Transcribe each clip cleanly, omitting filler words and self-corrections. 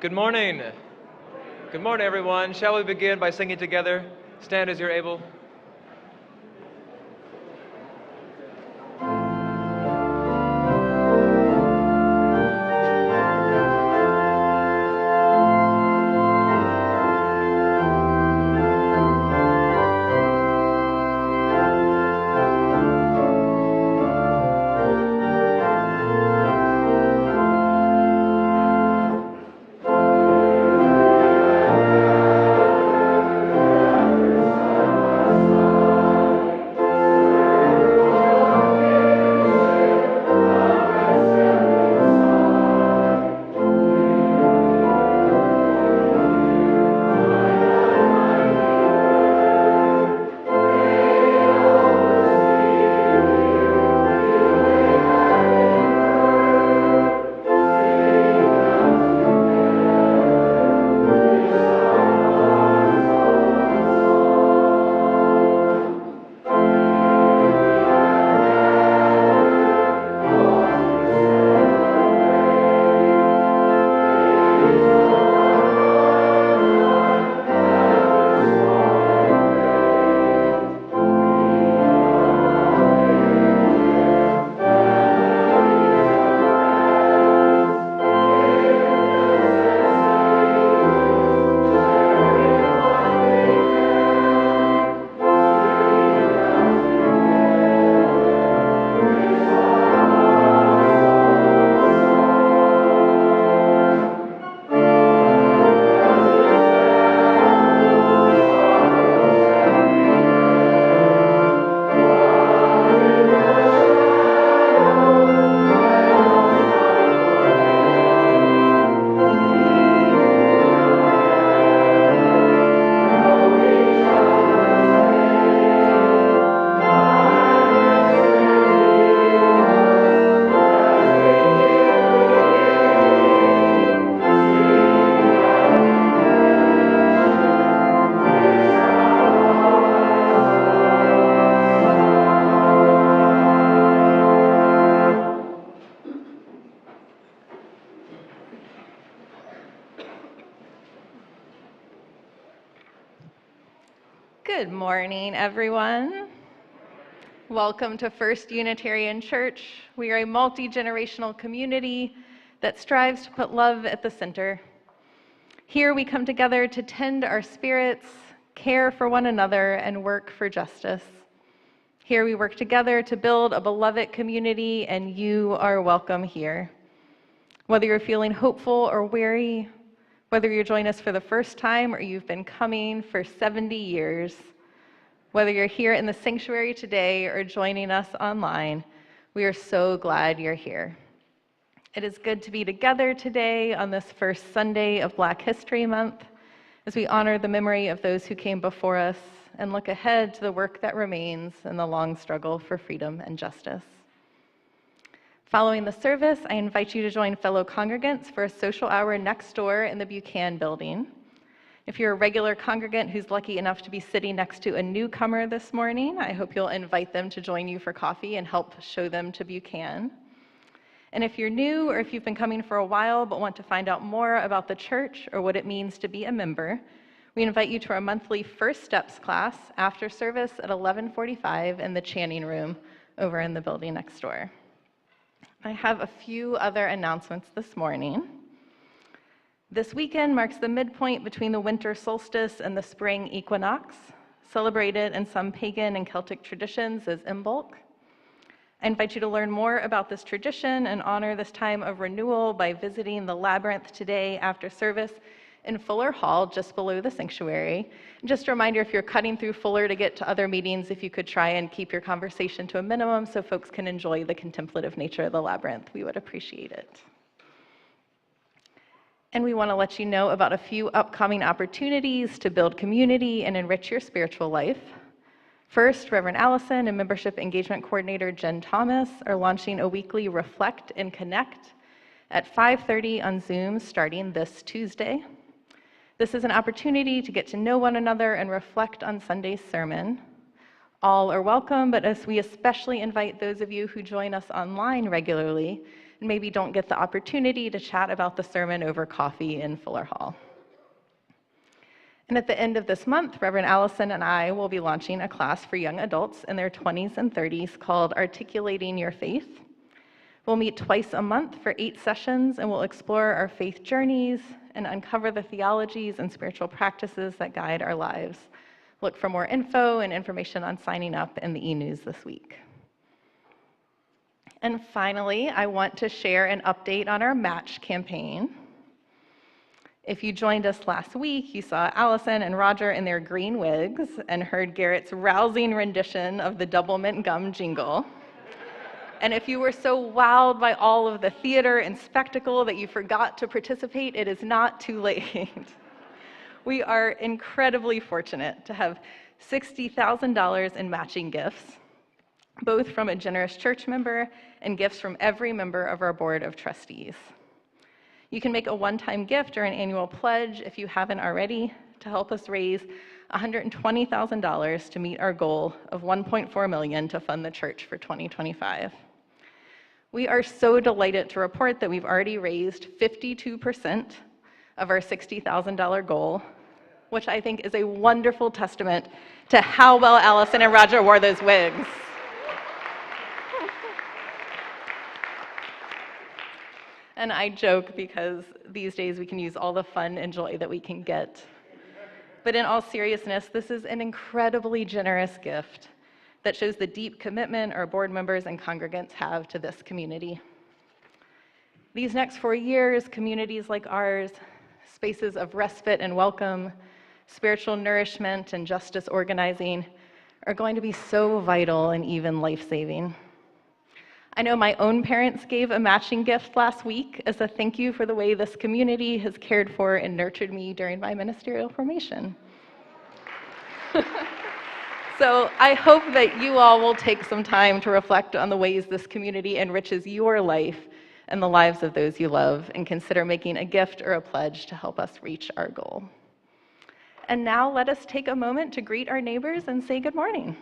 Good morning. Good morning, everyone. Shall we begin by singing together? Stand as you're able. Good morning, everyone. Welcome to First Unitarian Church. We are a multi-generational community that strives to put love at the center. Here we come together to tend our spirits, care for one another, and work for justice. Here we work together to build a beloved community, and you are welcome here. Whether you're feeling hopeful or weary, whether you're joining us for the first time or you've been coming for 70 years, whether you're here in the sanctuary today or joining us online, we are so glad you're here. It is good to be together today on this first Sunday of Black History Month as we honor the memory of those who came before us and look ahead to the work that remains in the long struggle for freedom and justice. Following the service, I invite you to join fellow congregants for a social hour next door in the Buchanan building. If you're a regular congregant who's lucky enough to be sitting next to a newcomer this morning, I hope you'll invite them to join you for coffee and help show them to Buchanan. And if you're new or if you've been coming for a while but want to find out more about the church or what it means to be a member, we invite you to our monthly First Steps class after service at 11:45 in the Channing room over in the building next door. I have a few other announcements this morning. This weekend marks the midpoint between the winter solstice and the spring equinox, celebrated in some pagan and Celtic traditions as Imbolc. I invite you to learn more about this tradition and honor this time of renewal by visiting the labyrinth today after service in Fuller Hall, just below the sanctuary. And just a reminder, if you're cutting through Fuller to get to other meetings, if you could try and keep your conversation to a minimum so folks can enjoy the contemplative nature of the labyrinth, we would appreciate it. And we want to let you know about a few upcoming opportunities to build community and enrich your spiritual life. First, Reverend Alison and Membership Engagement Coordinator Jen Thomas are launching a weekly Reflect and Connect at 5:30 on Zoom starting this Tuesday. This is an opportunity to get to know one another and reflect on Sunday's sermon. All are welcome, but as we especially invite those of you who join us online regularly, and maybe don't get the opportunity to chat about the sermon over coffee in Fuller Hall. And at the end of this month, Reverend Alison and I will be launching a class for young adults in their 20s and 30s called Articulating Your Faith. We'll meet twice a month for 8 sessions, and we'll explore our faith journeys and uncover the theologies and spiritual practices that guide our lives. Look for more info and information on signing up in the e-news this week. And finally, I want to share an update on our match campaign. If you joined us last week, you saw Alison and Roger in their green wigs and heard Garrett's rousing rendition of the Double Mint Gum jingle. And if you were so wowed by all of the theater and spectacle that you forgot to participate, it is not too late. We are incredibly fortunate to have $60,000 in matching gifts, both from a generous church member and gifts from every member of our board of trustees. You can make a one-time gift or an annual pledge if you haven't already to help us raise $120,000 to meet our goal of $1.4 million to fund the church for 2025. We are so delighted to report that we've already raised 52% of our $60,000 goal, which I think is a wonderful testament to how well Alison and Roger wore those wigs. And I joke because these days we can use all the fun and joy that we can get. But in all seriousness, this is an incredibly generous gift that shows the deep commitment our board members and congregants have to this community. These next 4 years, communities like ours, spaces of respite and welcome, spiritual nourishment and justice organizing, are going to be so vital and even life-saving. I know my own parents gave a matching gift last week as a thank you for the way this community has cared for and nurtured me during my ministerial formation. So I hope that you all will take some time to reflect on the ways this community enriches your life and the lives of those you love, and consider making a gift or a pledge to help us reach our goal. And now let us take a moment to greet our neighbors and say good morning.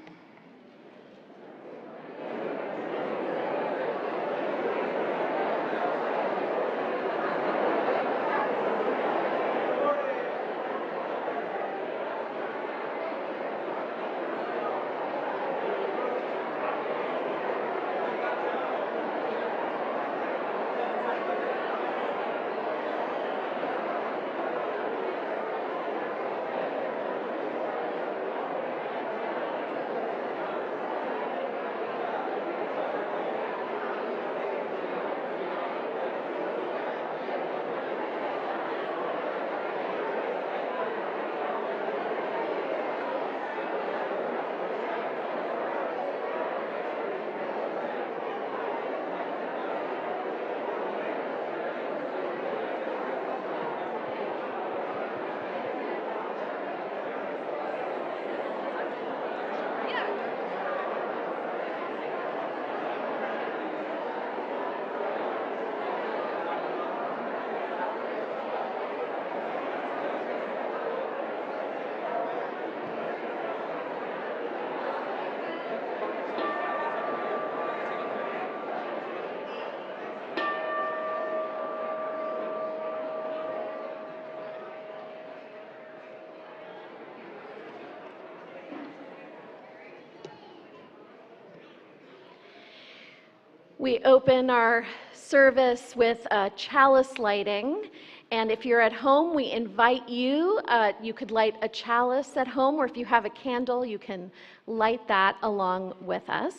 We open our service with a chalice lighting, and if you're at home, we invite you. You could light a chalice at home, or if you have a candle, you can light that along with us.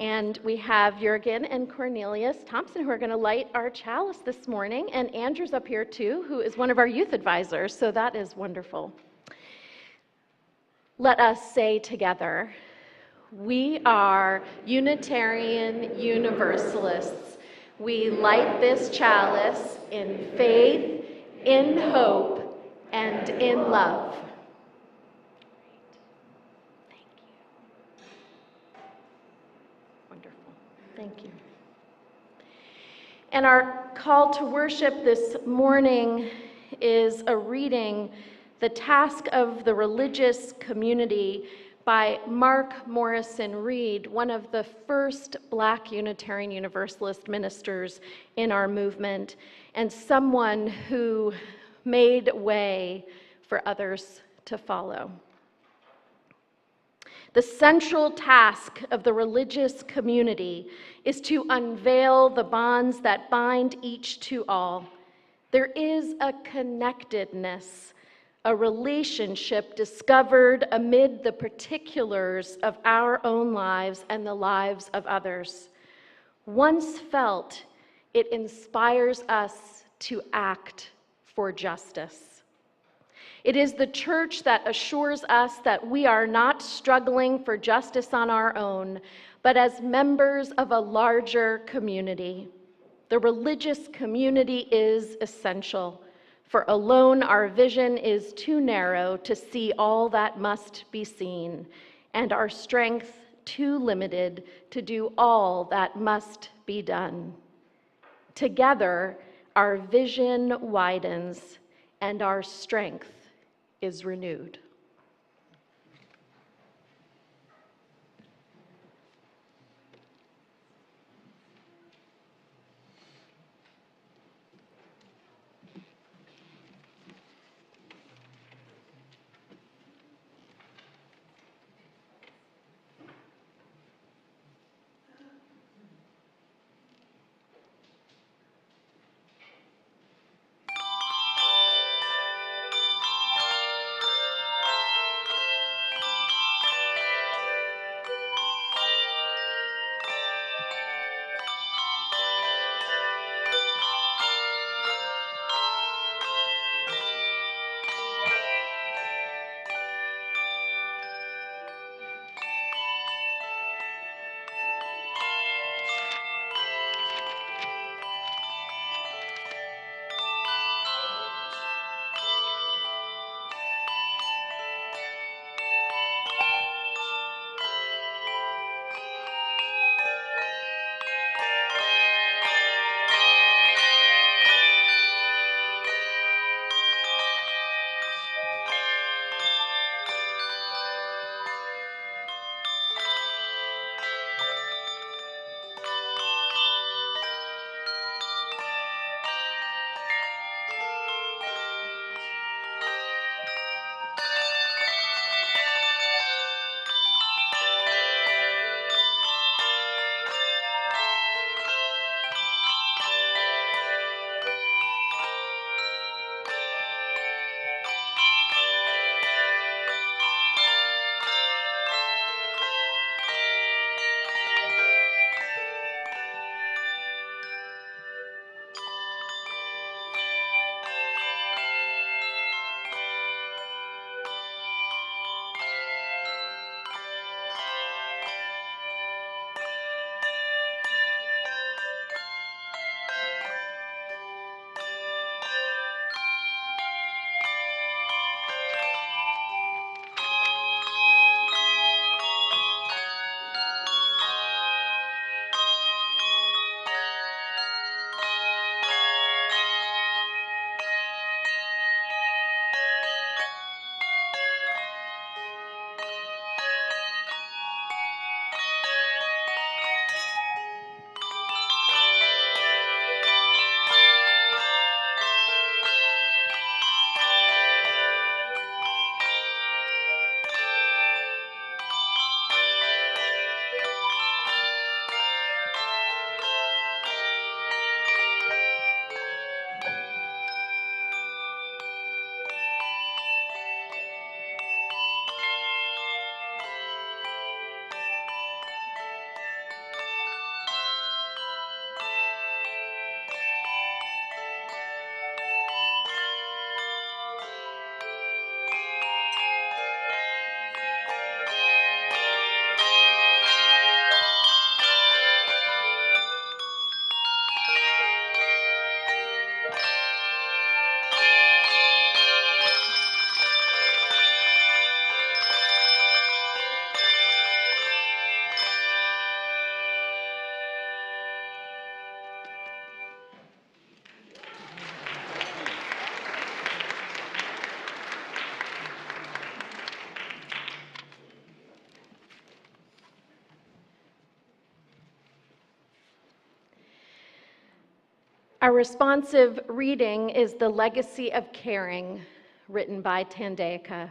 And we have Jürgen and Cornelius Thompson who are going to light our chalice this morning, and Andrew's up here too, who is one of our youth advisors, so that is wonderful. Let us say together, we are Unitarian Universalists. We light this chalice in faith, in hope, and in love. Thank you. Wonderful. Thank you. And our call to worship this morning is a reading, The Task of the Religious Community, by Mark Morrison Reed, one of the first Black Unitarian Universalist ministers in our movement, and someone who made way for others to follow. The central task of the religious community is to unveil the bonds that bind each to all. There is a connectedness, a relationship discovered amid the particulars of our own lives and the lives of others. Once felt, it inspires us to act for justice. It is the church that assures us that we are not struggling for justice on our own, but as members of a larger community. The religious community is essential, for alone our vision is too narrow to see all that must be seen, and our strength too limited to do all that must be done. Together, our vision widens and our strength is renewed. Our responsive reading is The Legacy of Caring, written by Tandeka.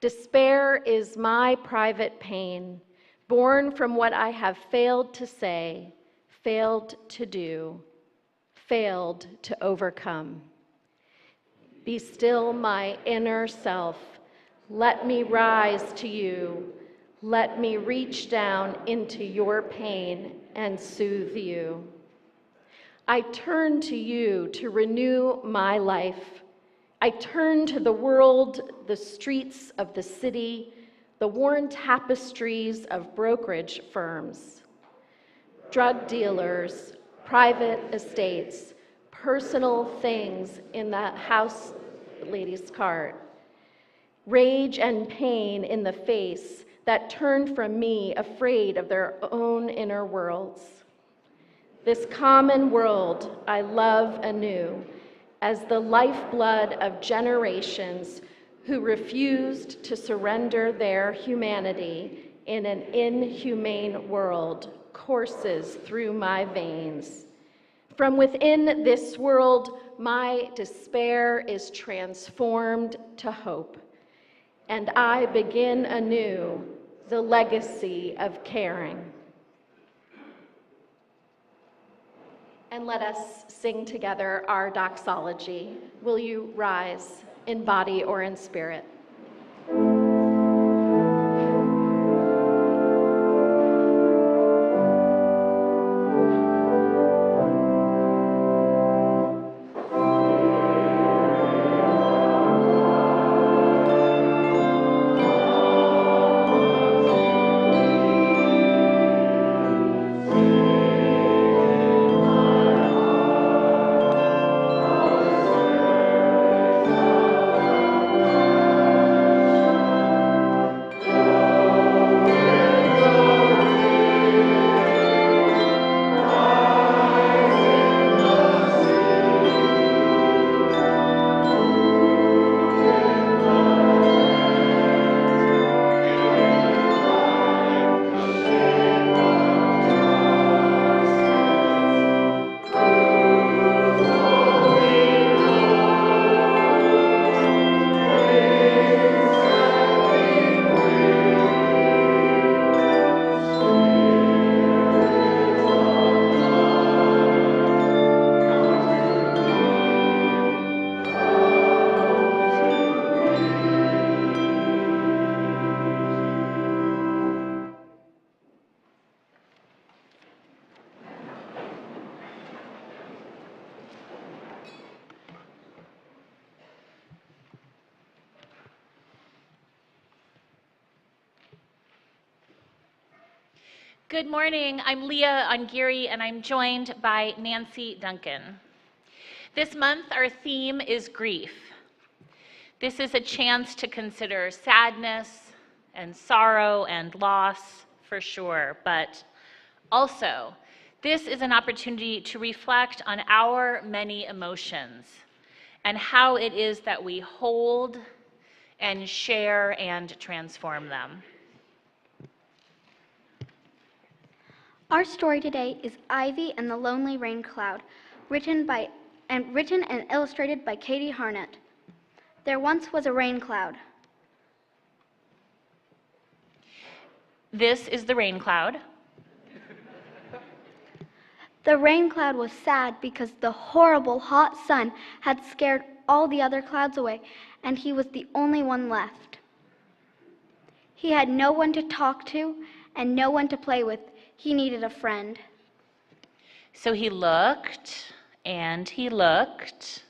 Despair is my private pain, born from what I have failed to say, failed to do, failed to overcome. Be still, my inner self. Let me rise to you. Let me reach down into your pain and soothe you. I turn to you to renew my life. I turn to the world, the streets of the city, the worn tapestries of brokerage firms, drug dealers, private estates, personal things in the house lady's cart, rage and pain in the face that turn from me afraid of their own inner worlds. This common world I love anew as the lifeblood of generations who refused to surrender their humanity in an inhumane world courses through my veins. From within this world, my despair is transformed to hope, and I begin anew the legacy of caring. And let us sing together our doxology. Will you rise in body or in spirit? Good morning, I'm Leah Ongiri and I'm joined by Nancy Duncan. This month our theme is grief. This is a chance to consider sadness and sorrow and loss for sure, but also this is an opportunity to reflect on our many emotions and how it is that we hold and share and transform them. Our story today is Ivy and the Lonely Rain Cloud, written and illustrated by Katie Harnett. There once was a rain cloud. This is the rain cloud. The rain cloud was sad because the horrible hot sun had scared all the other clouds away, and he was the only one left. He had no one to talk to and no one to play with. He needed a friend. So he looked, and he looked.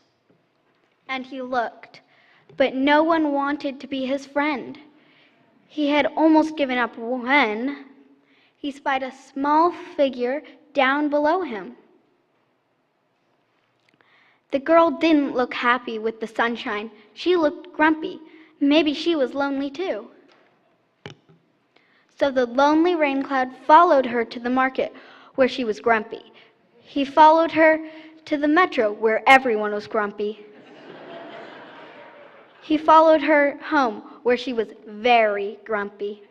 And he looked, but no one wanted to be his friend. He had almost given up when he spied a small figure down below him. The girl didn't look happy with the sunshine. She looked grumpy. Maybe she was lonely too. So the lonely rain cloud followed her to the market, where she was grumpy. He followed her to the metro, where everyone was grumpy. He followed her home, where she was very grumpy.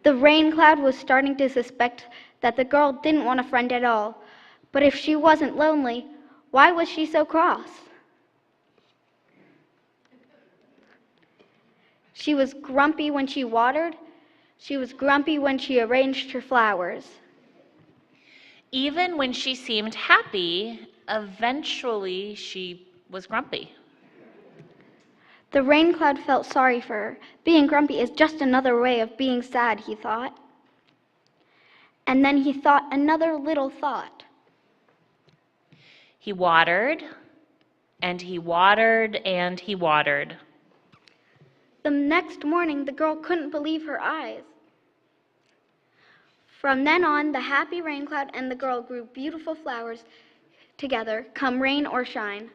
The rain cloud was starting to suspect that the girl didn't want a friend at all, But if she wasn't lonely, why was she so cross? She was grumpy when she watered. She was grumpy when she arranged her flowers. Even when she seemed happy, eventually she was grumpy. The rain cloud felt sorry for her. Being grumpy is just another way of being sad, he thought. And then he thought another little thought. He watered, and he watered, and he watered. The next morning, the girl couldn't believe her eyes. From then on, the happy rain cloud and the girl grew beautiful flowers together, come rain or shine.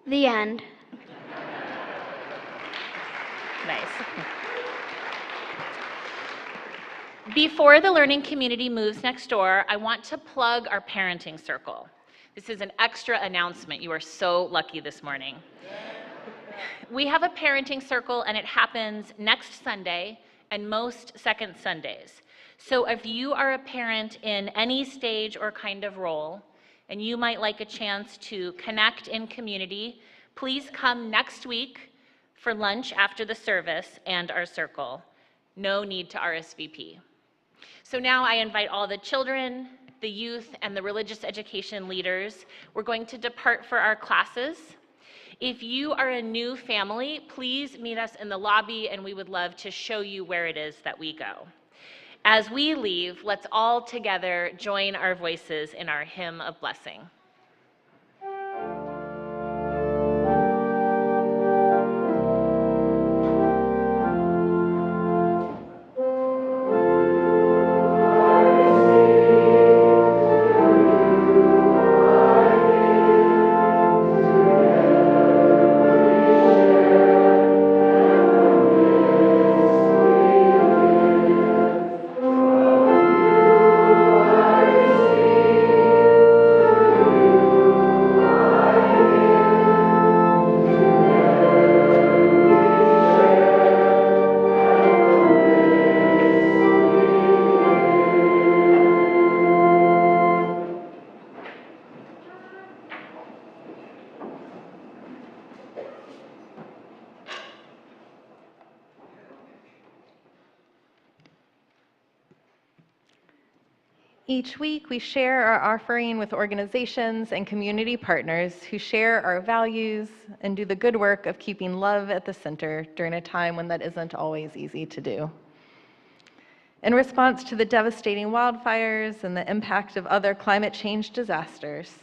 The end. Nice. Before the learning community moves next door, I want to plug our parenting circle. This is an extra announcement. You are so lucky this morning. We have a parenting circle, and it happens next Sunday and most second Sundays. So if you are a parent in any stage or kind of role, and you might like a chance to connect in community, please come next week for lunch after the service and our circle. No need to RSVP. So now I invite all the children, the youth, and the religious education leaders. We're going to depart for our classes. If you are a new family, please meet us in the lobby, and we would love to show you where it is that we go. As we leave, let's all together join our voices in our hymn of blessing. Each week, we share our offering with organizations and community partners who share our values and do the good work of keeping love at the center during a time when that isn't always easy to do. In response to the devastating wildfires and the impact of other climate change disasters,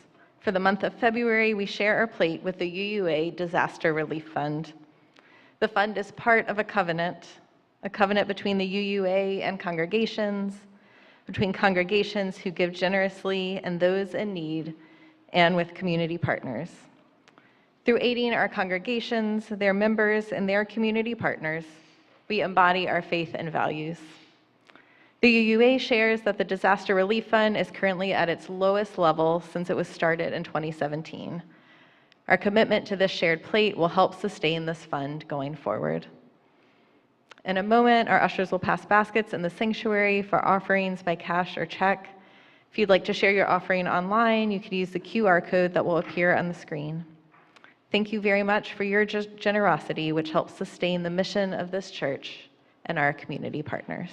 for the month of February, we share our plate with the UUA Disaster Relief Fund. The fund is part of a covenant between the UUA and congregations, between congregations who give generously and those in need, and with community partners. Through aiding our congregations, their members, and their community partners, we embody our faith and values. The UUA shares that the Disaster Relief Fund is currently at its lowest level since it was started in 2017. Our commitment to this shared plate will help sustain this fund going forward. In a moment, our ushers will pass baskets in the sanctuary for offerings by cash or check. If you'd like to share your offering online, you could use the QR code that will appear on the screen. Thank you very much for your generosity, which helps sustain the mission of this church and our community partners.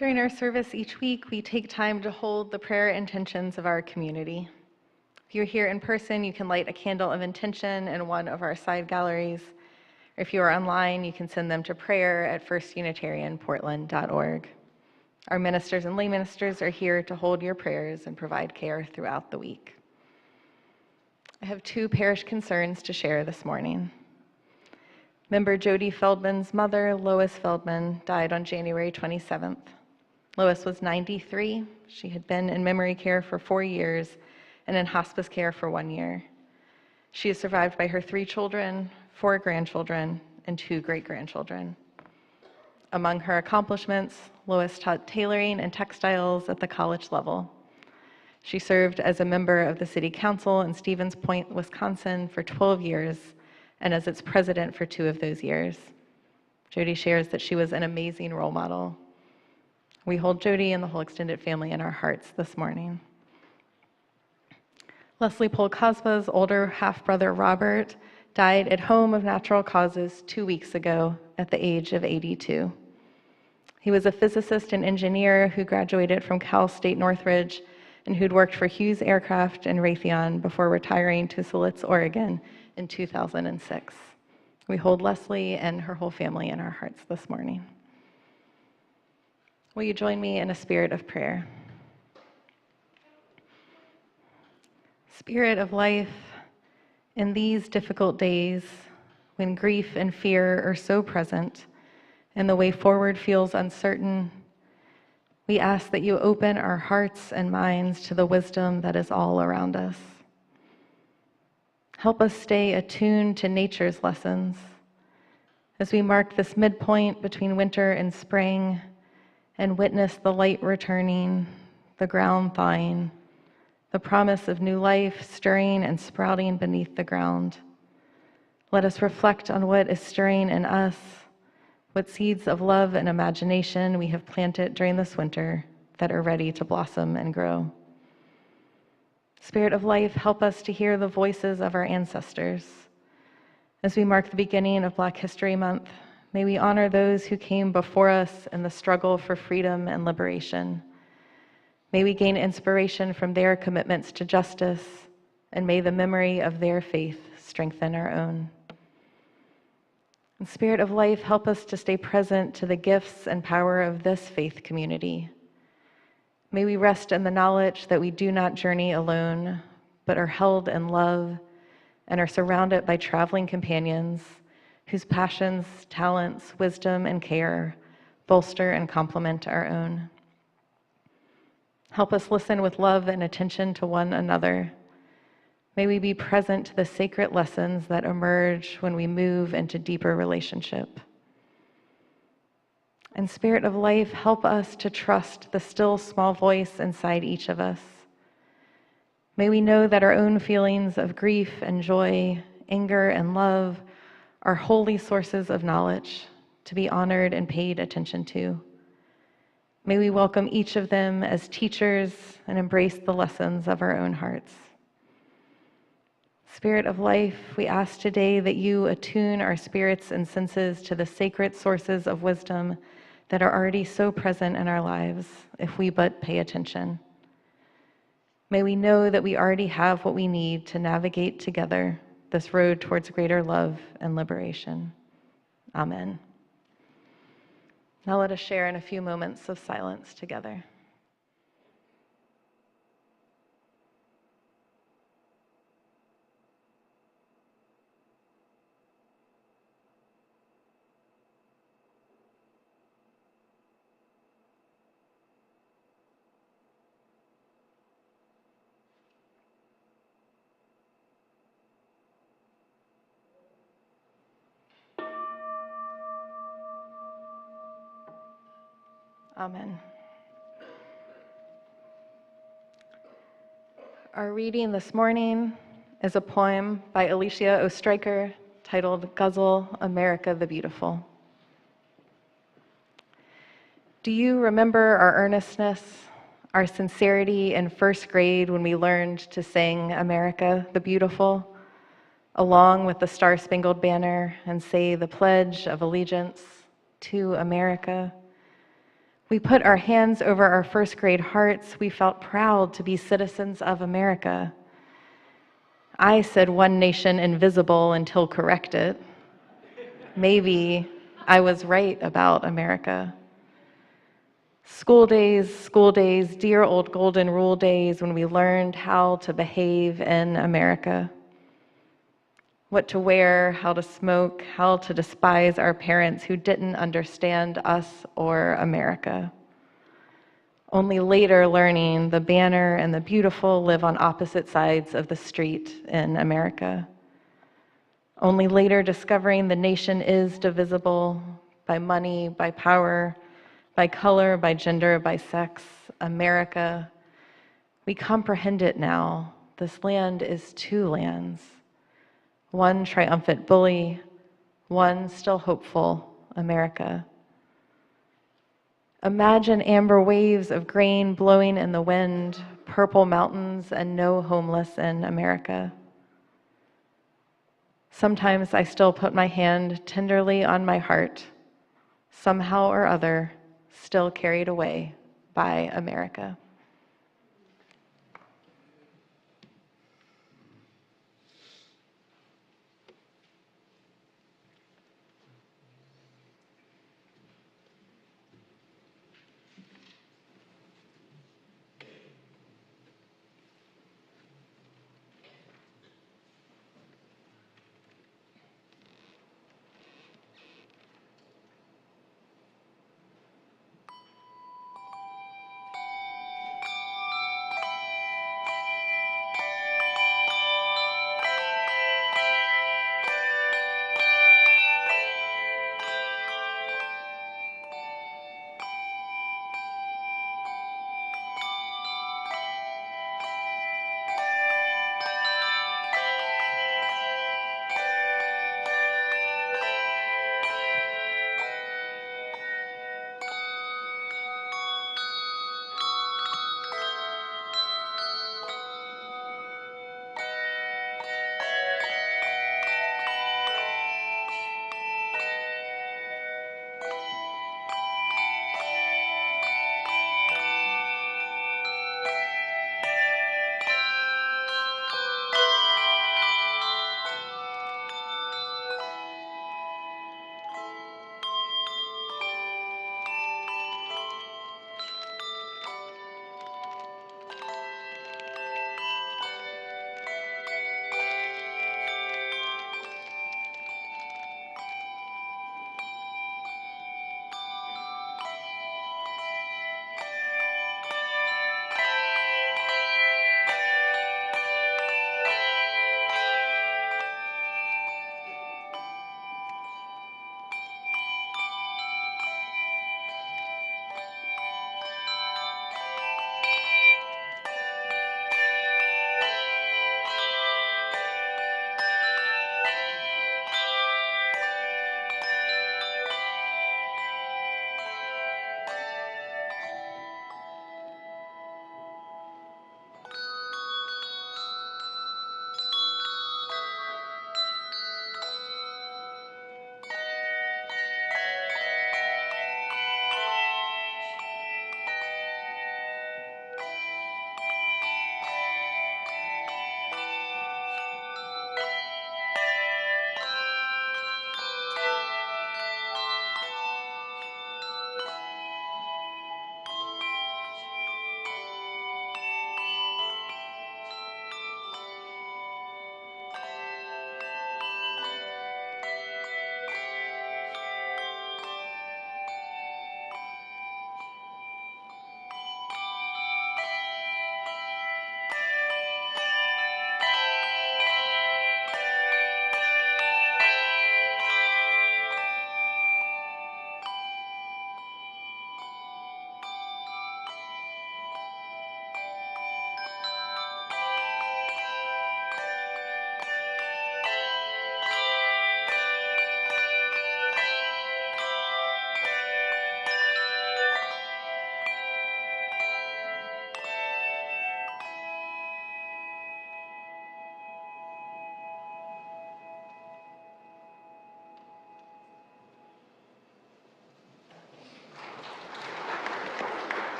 During our service each week, we take time to hold the prayer intentions of our community. If you're here in person, you can light a candle of intention in one of our side galleries. Or if you are online, you can send them to prayer at firstunitarianportland.org. Our ministers and lay ministers are here to hold your prayers and provide care throughout the week. I have 2 parish concerns to share this morning. Member Jody Feldman's mother, Lois Feldman, died on January 27th. Lois was 93. She had been in memory care for 4 years and in hospice care for 1 year. She is survived by her 3 children, 4 grandchildren, and 2 great-grandchildren. Among her accomplishments, Lois taught tailoring and textiles at the college level. She served as a member of the City Council in Stevens Point, Wisconsin for 12 years, and as its president for 2 of those years. Jody shares that she was an amazing role model. We hold Jody and the whole extended family in our hearts this morning. Leslie Polkosba's older half-brother Robert died at home of natural causes 2 weeks ago at the age of 82. He was a physicist and engineer who graduated from Cal State Northridge and who'd worked for Hughes Aircraft and Raytheon before retiring to Solitz, Oregon in 2006. We hold Leslie and her whole family in our hearts this morning. Will you join me in a spirit of prayer? Spirit of life, in these difficult days, when grief and fear are so present and the way forward feels uncertain, we ask that you open our hearts and minds to the wisdom that is all around us. Help us stay attuned to nature's lessons as we mark this midpoint between winter and spring and witness the light returning, the ground thawing, the promise of new life stirring and sprouting beneath the ground. Let us reflect on what is stirring in us, what seeds of love and imagination we have planted during this winter that are ready to blossom and grow. Spirit of life, help us to hear the voices of our ancestors. As we mark the beginning of Black History Month, may we honor those who came before us in the struggle for freedom and liberation. May we gain inspiration from their commitments to justice, and may the memory of their faith strengthen our own. And Spirit of life, help us to stay present to the gifts and power of this faith community. May we rest in the knowledge that we do not journey alone, but are held in love and are surrounded by traveling companions whose passions, talents, wisdom, and care bolster and complement our own. Help us listen with love and attention to one another. May we be present to the sacred lessons that emerge when we move into deeper relationship. And Spirit of life, help us to trust the still small voice inside each of us. May we know that our own feelings of grief and joy, anger and love are holy sources of knowledge to be honored and paid attention to. May we welcome each of them as teachers and embrace the lessons of our own hearts. Spirit of life, we ask today that you attune our spirits and senses to the sacred sources of wisdom that are already so present in our lives if we but pay attention. May we know that we already have what we need to navigate together this road towards greater love and liberation. Amen. Now let us share in a few moments of silence together. Amen. Our reading this morning is a poem by Alicia Oestreicher titled Guzzle, America the Beautiful. Do you remember our earnestness, our sincerity in first grade when we learned to sing America the Beautiful, along with the Star-Spangled Banner, and say the Pledge of Allegiance to America? We put our hands over our first grade hearts. We felt proud to be citizens of America. I said one nation invisible until corrected. Maybe I was right about America. School days, dear old golden rule days when we learned how to behave in America. What to wear, how to smoke, how to despise our parents who didn't understand us or America. Only later learning the banner and the beautiful live on opposite sides of the street in America. Only later discovering the nation is divisible by money, by power, by color, by gender, by sex. America, we comprehend it now. This land is two lands. One triumphant bully, one still hopeful America. Imagine amber waves of grain blowing in the wind, purple mountains, and no homeless in America. Sometimes I still put my hand tenderly on my heart, somehow or other, still carried away by America.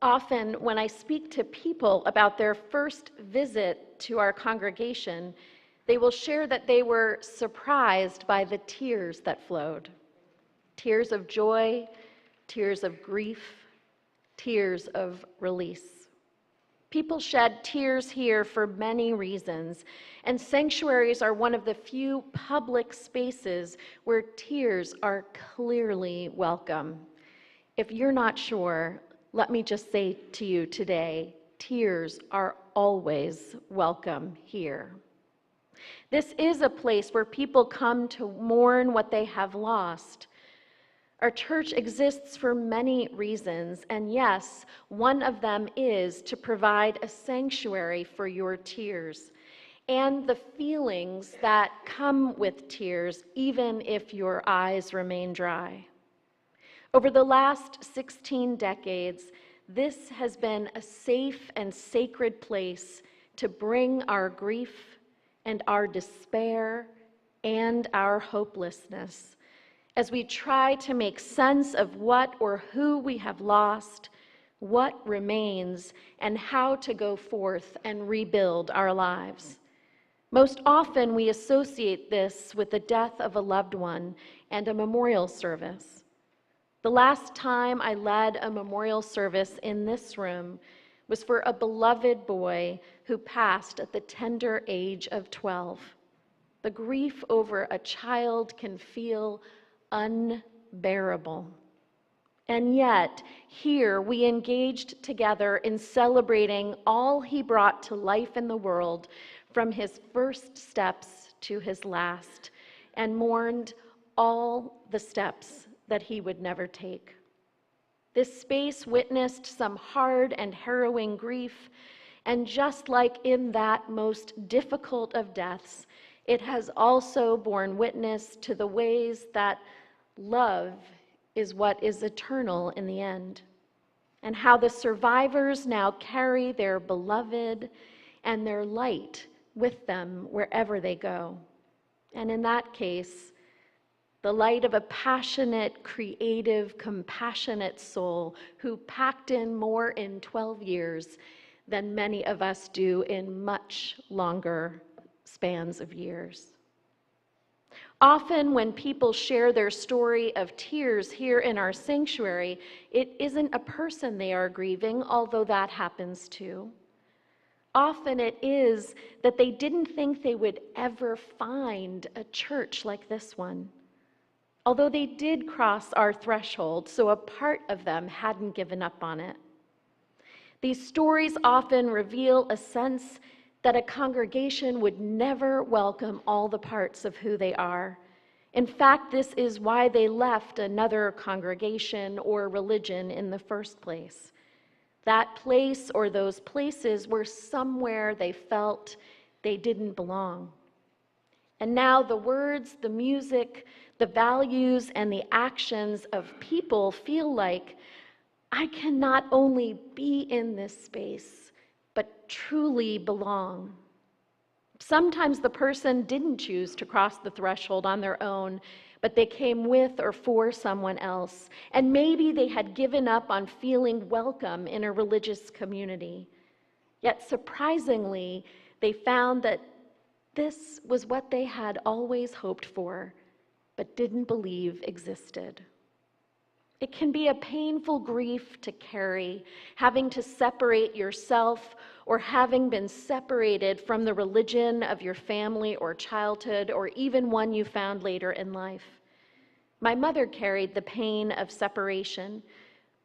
Often, when I speak to people about their first visit to our congregation, they will share that they were surprised by the tears that flowed. Tears of joy, tears of grief, tears of release. People shed tears here for many reasons, and sanctuaries are one of the few public spaces where tears are clearly welcome. If you're not sure, let me just say to you today, tears are always welcome here. This is a place where people come to mourn what they have lost. Our church exists for many reasons, and yes, one of them is to provide a sanctuary for your tears and the feelings that come with tears, even if your eyes remain dry. Over the last 16 decades, this has been a safe and sacred place to bring our grief and our despair and our hopelessness as we try to make sense of what or who we have lost, what remains, and how to go forth and rebuild our lives. Most often, we associate this with the death of a loved one and a memorial service. The last time I led a memorial service in this room was for a beloved boy who passed at the tender age of 12. The grief over a child can feel unbearable. And yet, here we engaged together in celebrating all he brought to life in the world, from his first steps to his last, and mourned all the steps that he would never take. This space witnessed some hard and harrowing grief, and just like in that most difficult of deaths, it has also borne witness to the ways that love is what is eternal in the end, and how the survivors now carry their beloved and their light with them wherever they go. And in that case, the light of a passionate, creative, compassionate soul who packed in more in 12 years than many of us do in much longer spans of years. Often when people share their story of tears here in our sanctuary, it isn't a person they are grieving, although that happens too. Often it is that they didn't think they would ever find a church like this one. Although they did cross our threshold, so a part of them hadn't given up on it. These stories often reveal a sense that a congregation would never welcome all the parts of who they are. In fact, this is why they left another congregation or religion in the first place. That place or those places were somewhere they felt they didn't belong. And now the words, the music, the values, and the actions of people feel like, I can not only be in this space, but truly belong. Sometimes the person didn't choose to cross the threshold on their own, but they came with or for someone else. And maybe they had given up on feeling welcome in a religious community. Yet surprisingly, they found that this was what they had always hoped for, but didn't believe existed. It can be a painful grief to carry, having to separate yourself or having been separated from the religion of your family or childhood, or even one you found later in life. My mother carried the pain of separation.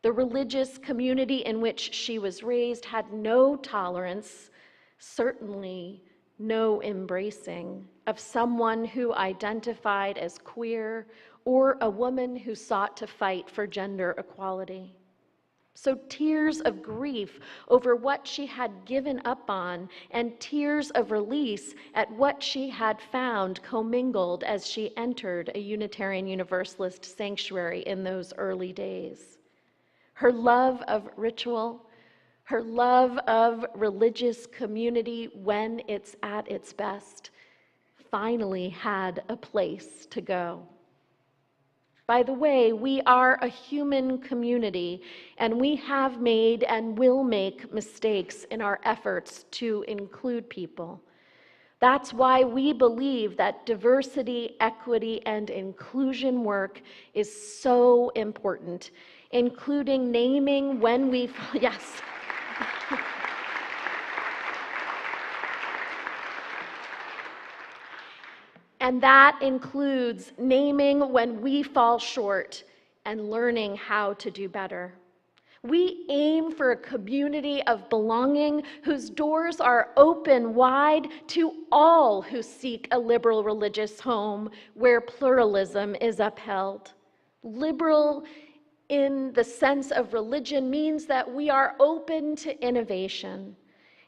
The religious community in which she was raised had no tolerance, certainly no embracing, of someone who identified as queer or a woman who sought to fight for gender equality. So tears of grief over what she had given up on and tears of release at what she had found commingled as she entered a Unitarian Universalist sanctuary in those early days. Her love of ritual, her love of religious community when it's at its best, finally had a place to go. By the way, we are a human community, and we have made and will make mistakes in our efforts to include people. That's why we believe that diversity, equity, and inclusion work is so important, including naming when we, yes. And that includes naming when we fall short and learning how to do better. We aim for a community of belonging whose doors are open wide to all who seek a liberal religious home where pluralism is upheld. Liberal in the sense of religion means that we are open to innovation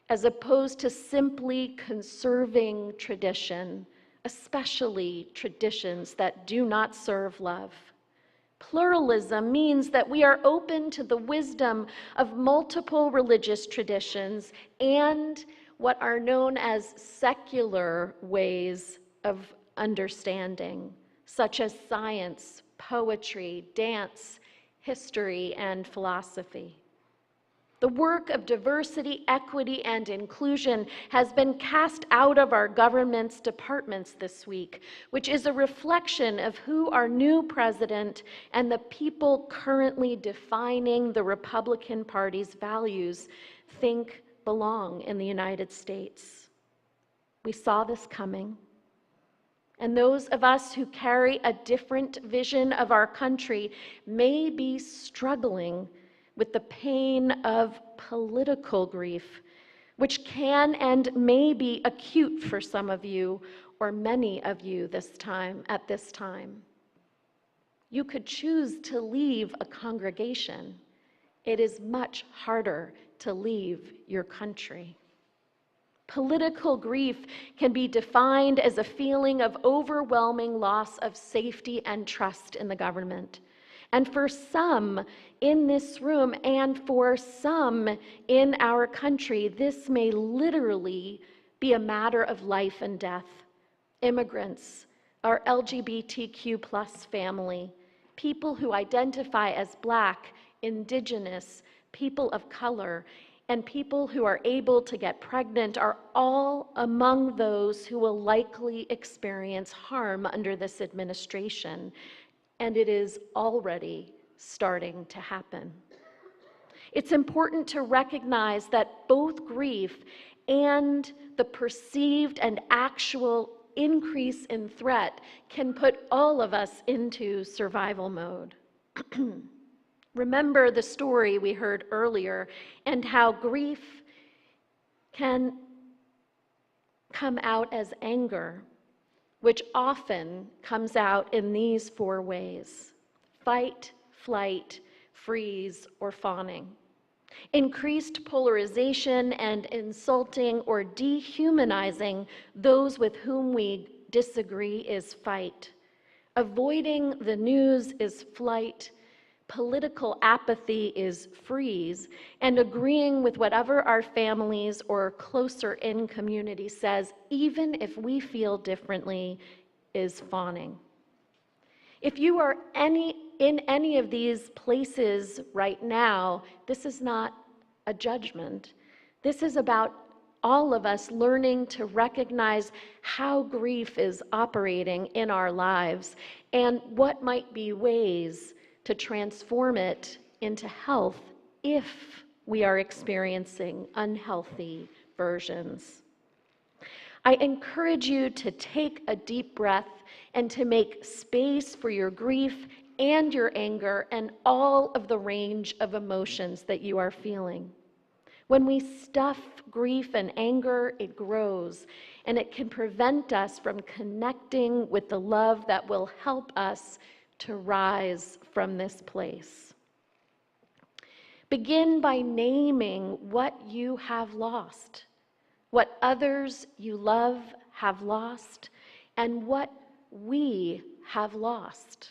as opposed to simply conserving tradition, especially traditions that do not serve love. Pluralism means that we are open to the wisdom of multiple religious traditions and what are known as secular ways of understanding, such as science, poetry, dance, history, and philosophy. The work of diversity, equity, and inclusion has been cast out of our government's departments this week, which is a reflection of who our new president and the people currently defining the Republican Party's values think belong in the United States. We saw this coming. And those of us who carry a different vision of our country may be struggling with the pain of political grief, which can and may be acute for some of you or many of you at this time. You could choose to leave a congregation. It is much harder to leave your country. Political grief can be defined as a feeling of overwhelming loss of safety and trust in the government. And for some in this room and for some in our country, this may literally be a matter of life and death. Immigrants, our LGBTQ plus family, people who identify as Black, Indigenous, people of color, and people who are able to get pregnant are all among those who will likely experience harm under this administration. And it is already starting to happen. It's important to recognize that both grief and the perceived and actual increase in threat can put all of us into survival mode. Remember the story we heard earlier and how grief can come out as anger, which often comes out in these 4 ways: fight, flight, freeze, or fawning. Increased polarization and insulting or dehumanizing those with whom we disagree is fight. Avoiding the news is flight. Political apathy is freeze, and agreeing with whatever our families or closer in community says, even if we feel differently, is fawning. If you are in any of these places right now, this is not a judgment. This is about all of us learning to recognize how grief is operating in our lives and what might be ways to transform it into health if we are experiencing unhealthy versions. I encourage you to take a deep breath and to make space for your grief and your anger and all of the range of emotions that you are feeling. When we stuff grief and anger, it grows, and it can prevent us from connecting with the love that will help us to rise from this place. Begin by naming what you have lost, what others you love have lost, and what we have lost.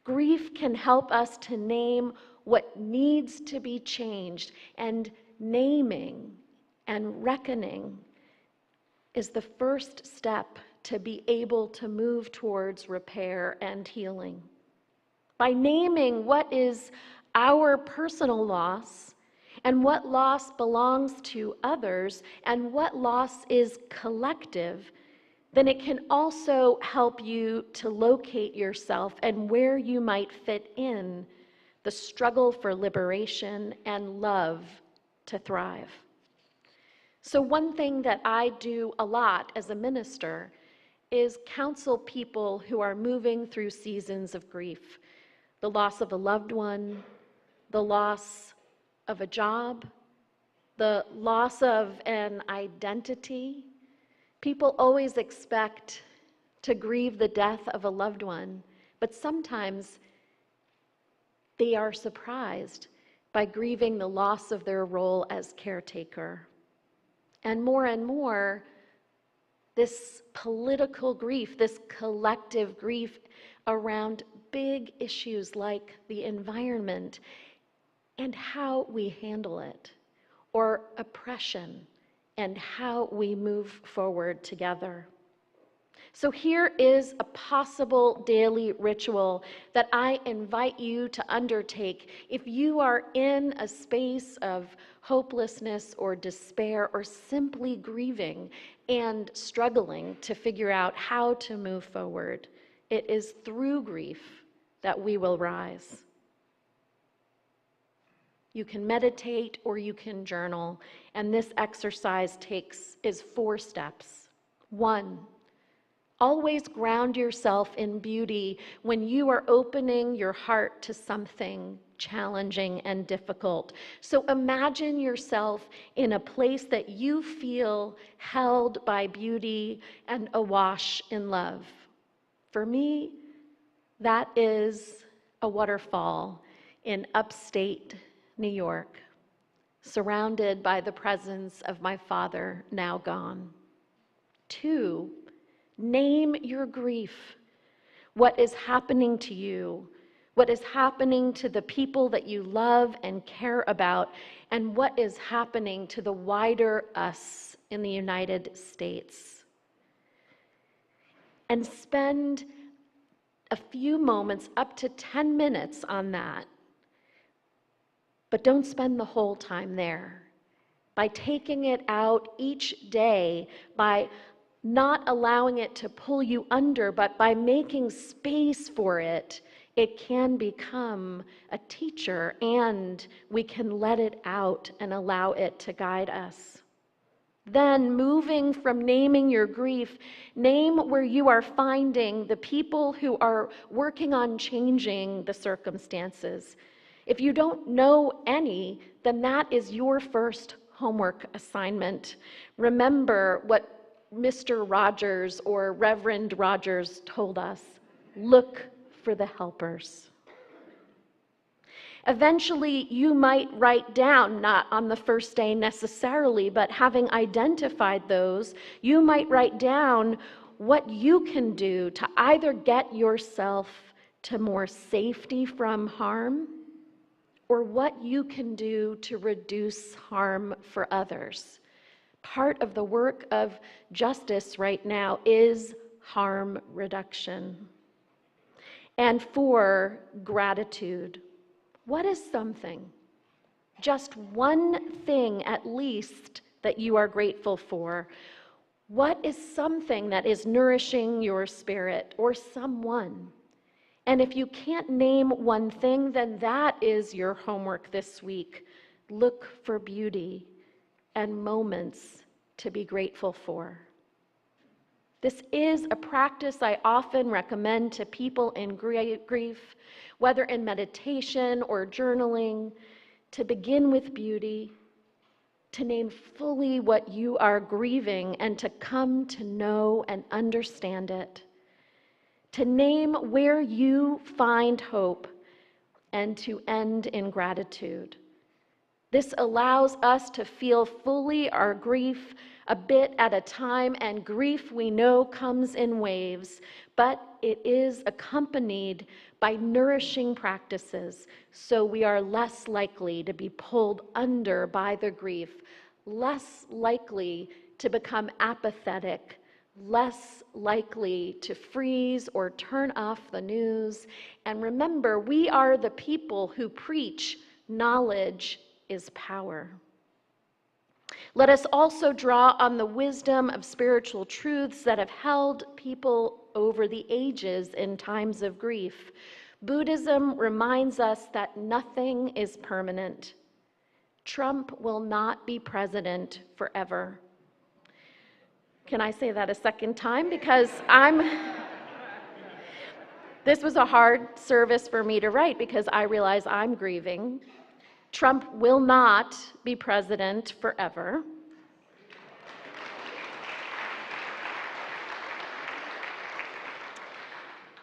Grief can help us to name what needs to be changed, and naming and reckoning is the first step to be able to move towards repair and healing. by naming what is our personal loss and what loss belongs to others and what loss is collective, then it can also help you to locate yourself and where you might fit in the struggle for liberation and love to thrive. So one thing that I do a lot as a minister is counsel people who are moving through seasons of grief, the loss of a loved one, the loss of a job, the loss of an identity. People always expect to grieve the death of a loved one, but sometimes they are surprised by grieving the loss of their role as caretaker. And more, this political grief, this collective grief around big issues like the environment and how we handle it, or oppression and how we move forward together. So here is a possible daily ritual that I invite you to undertake if you are in a space of hopelessness or despair or simply grieving and struggling to figure out how to move forward. It is through grief that we will rise. You can meditate or you can journal, and this exercise is 4 steps. 1, always ground yourself in beauty when you are opening your heart to something challenging and difficult. So imagine yourself in a place that you feel held by beauty and awash in love. For me, that is a waterfall in upstate New York, surrounded by the presence of my father, now gone. 2, name your grief. What is happening to you? What is happening to the people that you love and care about? And what is happening to the wider us in the United States? And spend a few moments, up to 10 minutes on that. But don't spend the whole time there. By taking it out each day, by not allowing it to pull you under, but by making space for it, it can become a teacher, and we can let it out and allow it to guide us. Then, moving from naming your grief, name where you are finding the people who are working on changing the circumstances. If you don't know any, then that is your first homework assignment. Remember what Mr. Rogers or Reverend Rogers told us: look for the helpers. Eventually, you might write down, not on the first day necessarily, but having identified those, you might write down what you can do to either get yourself to more safety from harm, or what you can do to reduce harm for others. Part of the work of justice right now is harm reduction. And 4, gratitude. What is something, just one thing at least, that you are grateful for? What is something that is nourishing your spirit, or someone? And if you can't name one thing, then that is your homework this week. Look for beauty and moments to be grateful for. This is a practice I often recommend to people in grief, whether in meditation or journaling, to begin with beauty, to name fully what you are grieving and to come to know and understand it, to name where you find hope, and to end in gratitude. This allows us to feel fully our grief a bit at a time, and grief, we know, comes in waves, but it is accompanied by nourishing practices, so we are less likely to be pulled under by the grief, less likely to become apathetic, less likely to freeze or turn off the news. And remember, we are the people who preach knowledge is power. Let us also draw on the wisdom of spiritual truths that have held people over the ages in times of grief. Buddhism reminds us that nothing is permanent. Trump will not be president forever. Can I say that a second time? Because this was a hard service for me to write because I realize I'm grieving. Trump will not be president forever.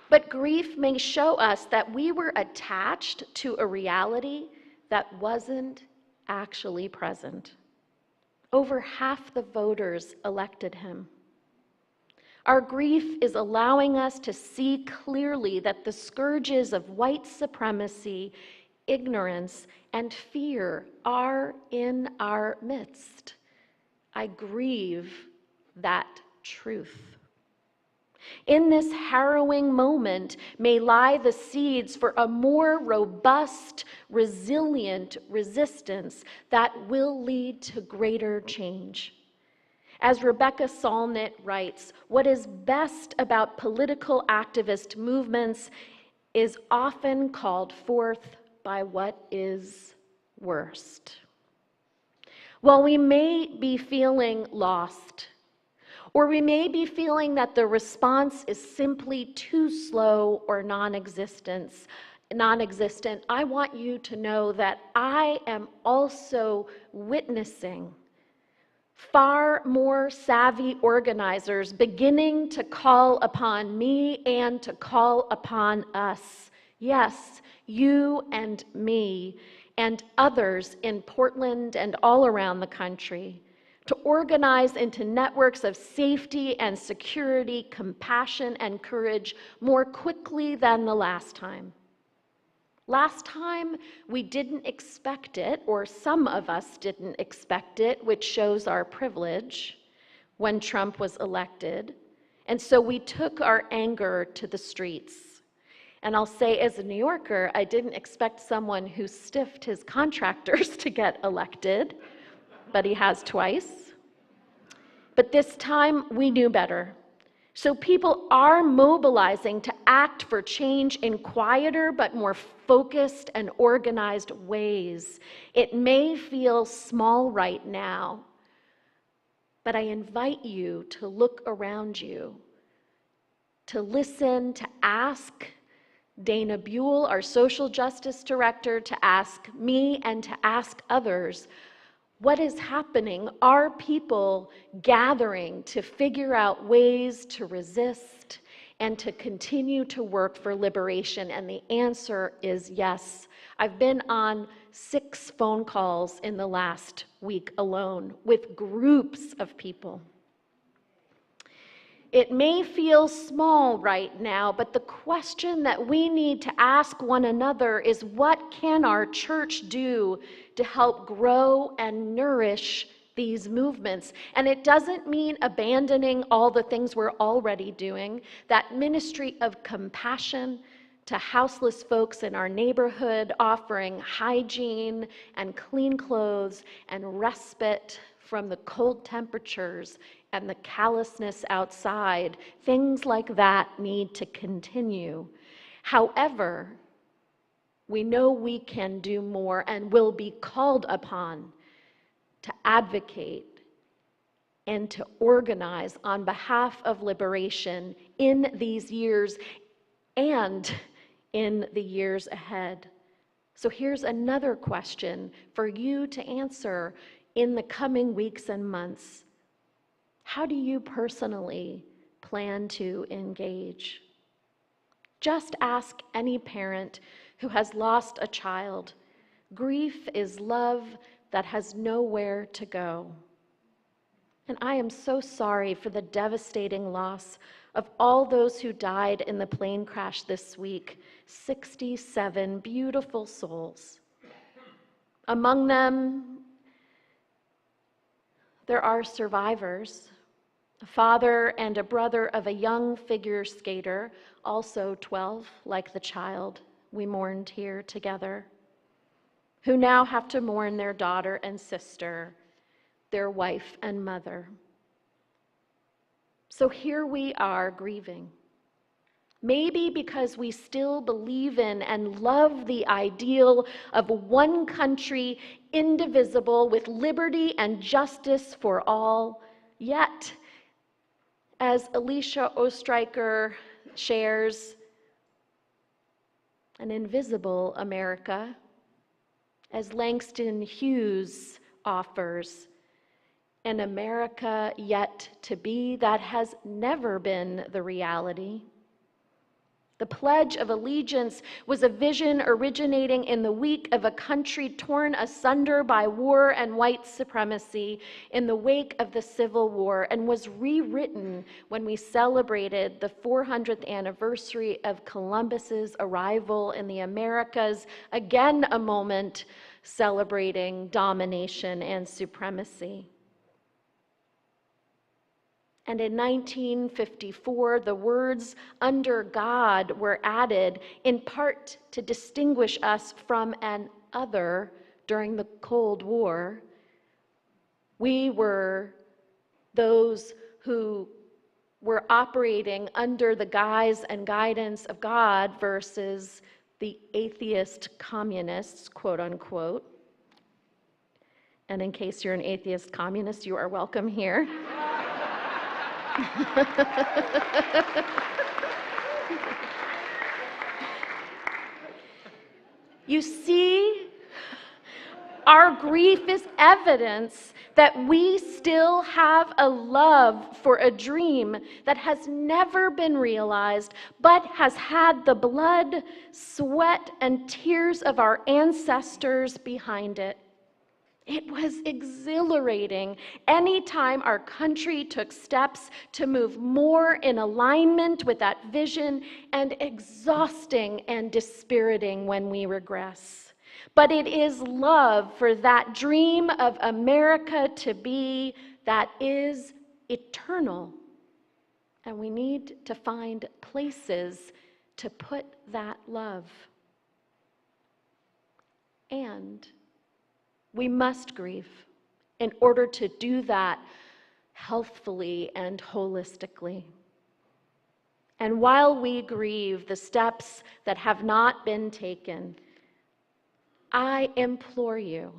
But grief may show us that we were attached to a reality that wasn't actually present. Over half the voters elected him. Our grief is allowing us to see clearly that the scourges of white supremacy, ignorance, and fear are in our midst. I grieve that truth. In this harrowing moment may lie the seeds for a more robust, resilient resistance that will lead to greater change. As Rebecca Solnit writes, what is best about political activist movements is often called forth by what is worst. While we may be feeling lost, or we may be feeling that the response is simply too slow or non-existent, I want you to know that I am also witnessing far more savvy organizers beginning to call upon me and to call upon us. Yes, you and me and others in Portland and all around the country, to organize into networks of safety and security, compassion and courage more quickly than the last time. Last time, we didn't expect it, or some of us didn't expect it, which shows our privilege, when Trump was elected. And so we took our anger to the streets. And I'll say, as a New Yorker, I didn't expect someone who stiffed his contractors to get elected, but he has twice. But this time, we knew better. So people are mobilizing to act for change in quieter but more focused and organized ways. It may feel small right now, but I invite you to look around you, to listen, to ask Dana Buell, our social justice director, to ask me and to ask others, what is happening? Are people gathering to figure out ways to resist and to continue to work for liberation? And the answer is yes. I've been on 6 phone calls in the last week alone with groups of people. It may feel small right now, but the question that we need to ask one another is, what can our church do to help grow and nourish these movements? And it doesn't mean abandoning all the things we're already doing. That ministry of compassion to houseless folks in our neighborhood, offering hygiene and clean clothes and respite from the cold temperatures and the callousness outside, things like that need to continue. However, we know we can do more and will be called upon to advocate and to organize on behalf of liberation in these years and in the years ahead. So here's another question for you to answer in the coming weeks and months. How do you personally plan to engage? Just ask any parent who has lost a child. Grief is love that has nowhere to go. And I am so sorry for the devastating loss of all those who died in the plane crash this week. 67 beautiful souls. Among them, there are survivors a father and a brother of a young figure skater, also 12, like the child we mourned here together, who now have to mourn their daughter and sister, their wife and mother. So here we are grieving. Maybe because we still believe in and love the ideal of one country, indivisible, with liberty and justice for all, yet, as Alicia Ostreicher shares, an invisible America, as Langston Hughes offers, an America yet to be that has never been the reality. The Pledge of Allegiance was a vision originating in the week of a country torn asunder by war and white supremacy in the wake of the Civil War, and was rewritten when we celebrated the 400th anniversary of Columbus's arrival in the Americas, again a moment celebrating domination and supremacy. And in 1954, the words "under God" were added in part to distinguish us from an other during the Cold War. We were those who were operating under the guise and guidance of God versus the atheist communists, quote unquote. And in case you're an atheist communist, you are welcome here. You see, our grief is evidence that we still have a love for a dream that has never been realized, but has had the blood, sweat, and tears of our ancestors behind it. It was exhilarating anytime our country took steps to move more in alignment with that vision, and exhausting and dispiriting when we regress. But it is love for that dream of America to be that is eternal. And we need to find places to put that love. And we must grieve in order to do that healthfully and holistically. And while we grieve the steps that have not been taken, I implore you,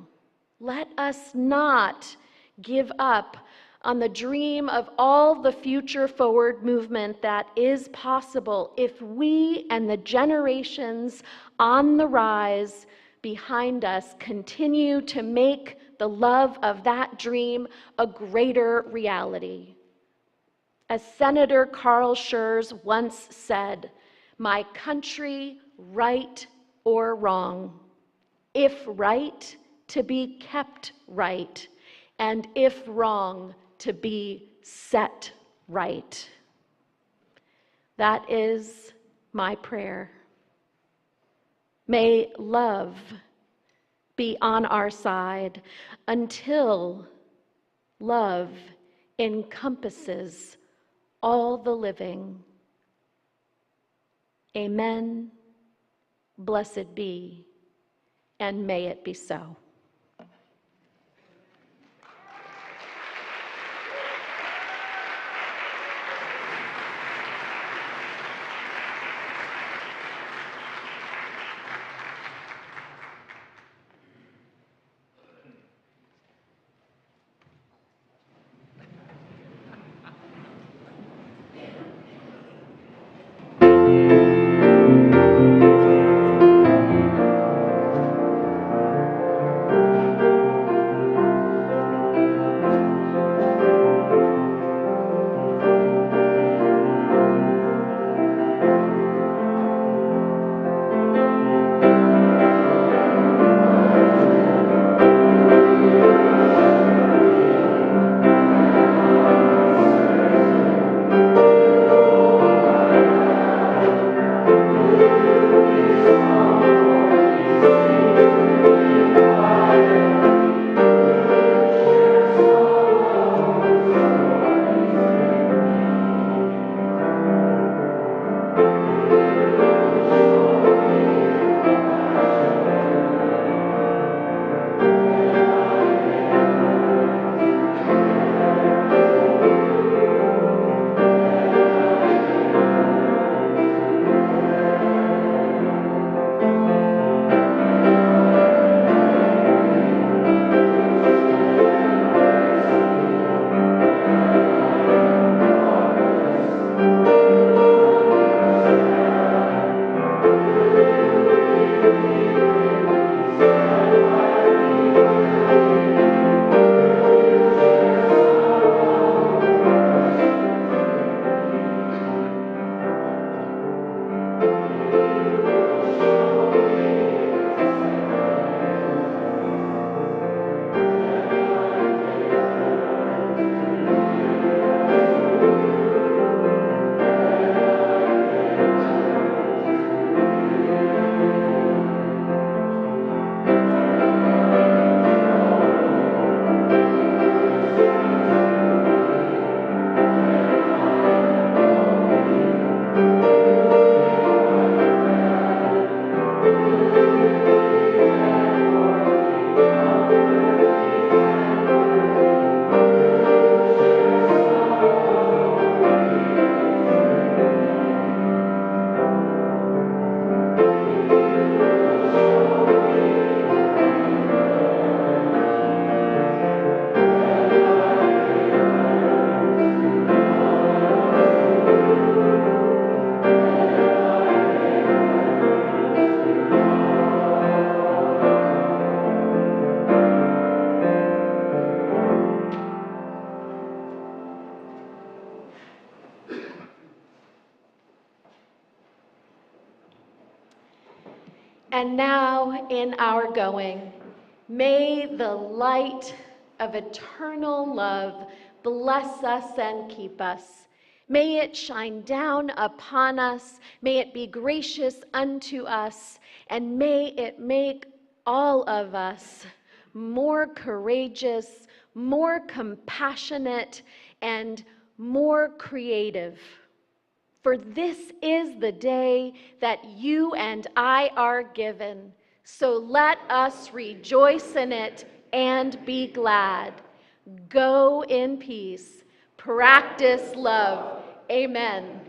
let us not give up on the dream of all the future forward movement that is possible if we and the generations on the rise behind us continue to make the love of that dream a greater reality. As Senator Carl Schurz once said, "My country, right or wrong, if right, to be kept right, and if wrong, to be set right." That is my prayer. May love be on our side until love encompasses all the living. Amen. Blessed be, and may it be so. and now in our going. May the light of eternal love bless us and keep us. May it shine down upon us. May it be gracious unto us. And may it make all of us more courageous, more compassionate, and more creative. For this is the day that you and I are given. So let us rejoice in it and be glad. Go in peace. Practice love. Amen.